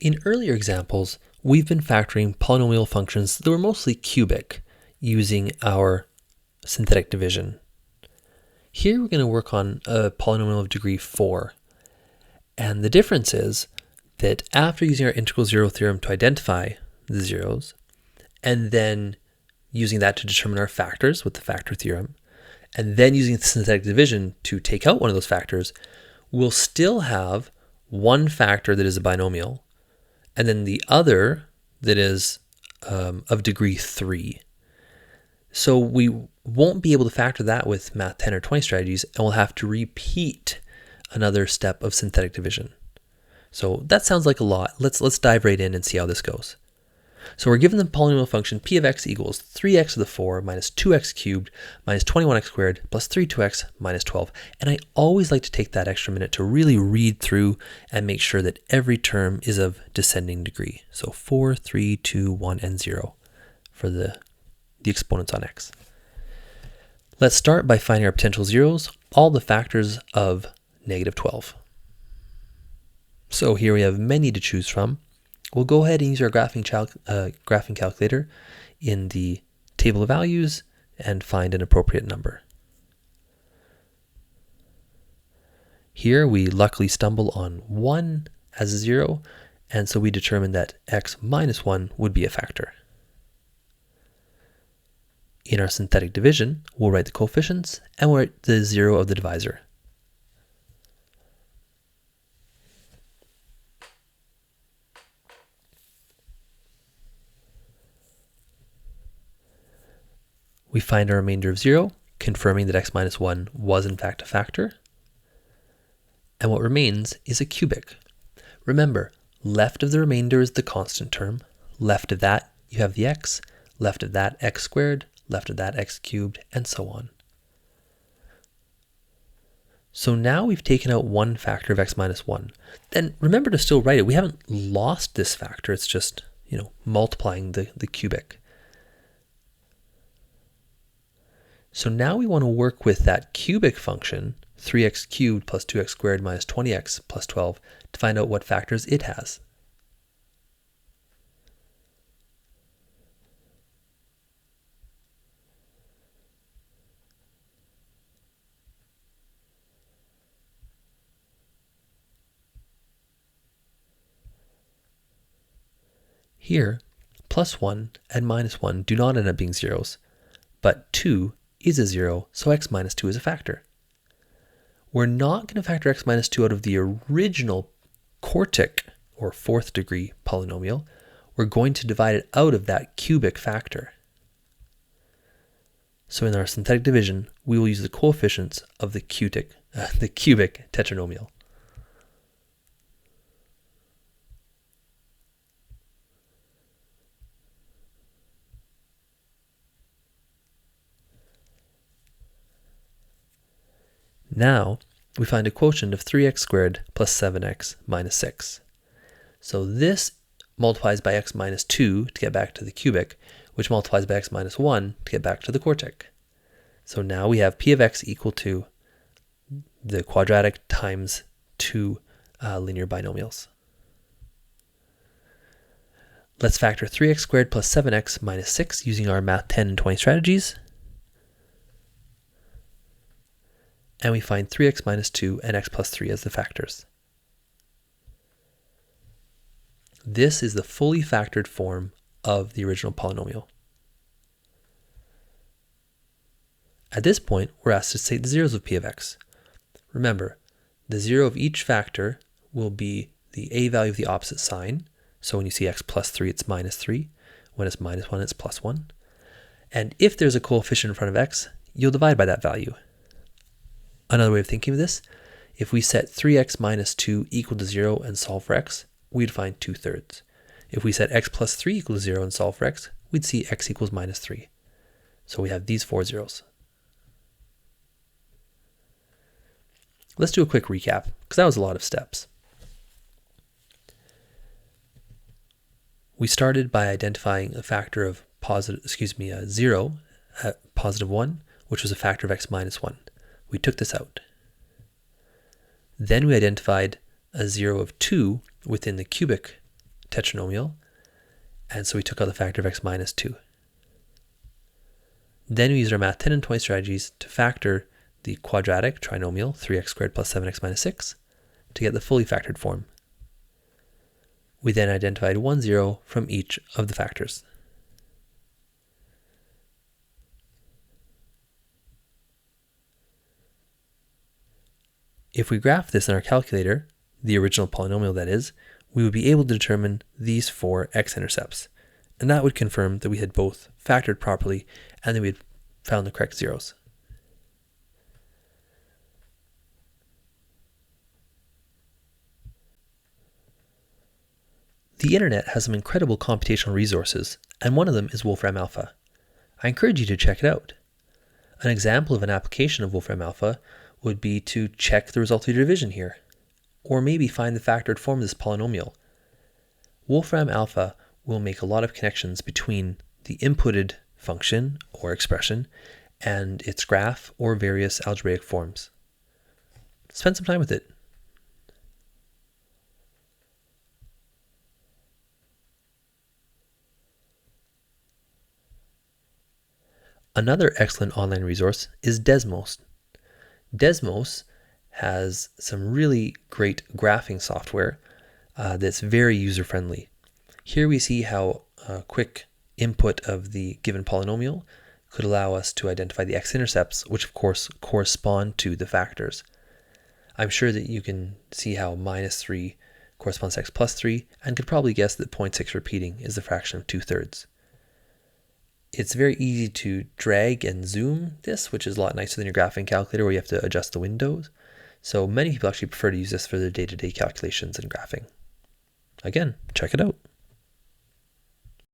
In earlier examples, we've been factoring polynomial functions that were mostly cubic using our synthetic division. Here we're going to work on a polynomial of degree 4. And the difference is that after using our integral zero theorem to identify the zeros, and then using that to determine our factors with the factor theorem, and then using the synthetic division to take out one of those factors, we'll still have one factor that is a binomial, and then the other that is of degree 3. So we won't be able to factor that with math 10 or 20 strategies, and we'll have to repeat another step of synthetic division. So that sounds like a lot. Let's dive right in and see how this goes. So we're given the polynomial function p of x equals 3x to the 4 minus 2x cubed minus 21x squared plus 32x minus 12. And I always like to take that extra minute to really read through and make sure that every term is of descending degree. So 4, 3, 2, 1, and 0 for the exponents on x. Let's start by finding our potential zeros, all the factors of negative 12. So here we have many to choose from. We'll go ahead and use our graphing calculator in the table of values and find an appropriate number. Here we luckily stumble on 1 as a 0, and so we determine that x minus 1 would be a factor. In our synthetic division, we'll write the coefficients and we'll write the 0 of the divisor. We find our remainder of 0, confirming that x minus 1 was in fact a factor. And what remains is a cubic. Remember, left of the remainder is the constant term. Left of that, you have the x. Left of that, x squared. Left of that, x cubed, and so on. So now we've taken out one factor of x minus 1. Then remember to still write it. We haven't lost this factor. It's just, multiplying the cubic. So now we want to work with that cubic function, 3x cubed plus 2x squared minus 20x plus 12, to find out what factors it has. Here, plus 1 and minus 1 do not end up being zeros, but 2 is a 0, so x minus 2 is a factor. We're not going to factor x minus 2 out of the original quartic, or 4th degree polynomial. We're going to divide it out of that cubic factor. So in our synthetic division, we will use the coefficients of the cubic tetranomial. Now, we find a quotient of 3x squared plus 7x minus 6. So this multiplies by x minus 2 to get back to the cubic, which multiplies by x minus 1 to get back to the quartic. So now we have p of x equal to the quadratic times 2 linear binomials. Let's factor 3x squared plus 7x minus 6 using our math 10 and 20 strategies. And we find 3x minus 2 and x plus 3 as the factors. This is the fully factored form of the original polynomial. At this point, we're asked to state the zeros of p of x. Remember, the 0 of each factor will be the a value of the opposite sign. So when you see x plus 3, it's minus 3. When it's minus 1, it's plus 1. And if there's a coefficient in front of x, you'll divide by that value. Another way of thinking of this, if we set 3x minus 2 equal to 0 and solve for x, we'd find 2/3. If we set x plus 3 equal to 0 and solve for x, we'd see x equals minus 3. So we have these 4 zeros. Let's do a quick recap, because that was a lot of steps. We started by identifying a factor of a 0 at positive 1, which was a factor of x minus 1. We took this out. Then we identified a 0 of 2 within the cubic tetranomial, and so we took out the factor of x minus 2. Then we used our math 10 and 20 strategies to factor the quadratic trinomial 3x squared plus 7x minus 6 to get the fully factored form. We then identified 1, 0 from each of the factors. If we graph this in our calculator, the original polynomial that is, we would be able to determine these 4 x-intercepts. And that would confirm that we had both factored properly and that we had found the correct zeros. The internet has some incredible computational resources, and one of them is Wolfram Alpha. I encourage you to check it out. An example of an application of Wolfram Alpha would be to check the result of your division here, or maybe find the factored form of this polynomial. Wolfram Alpha will make a lot of connections between the inputted function or expression and its graph or various algebraic forms. Spend some time with it. Another excellent online resource is Desmos. Desmos has some really great graphing software that's very user-friendly. Here we see how a quick input of the given polynomial could allow us to identify the x-intercepts, which of course correspond to the factors. I'm sure that you can see how minus 3 corresponds to x plus 3, and could probably guess that 0.6 repeating is the fraction of 2/3. It's very easy to drag and zoom this, which is a lot nicer than your graphing calculator where you have to adjust the windows. So many people actually prefer to use this for their day-to-day calculations and graphing. Again, check it out.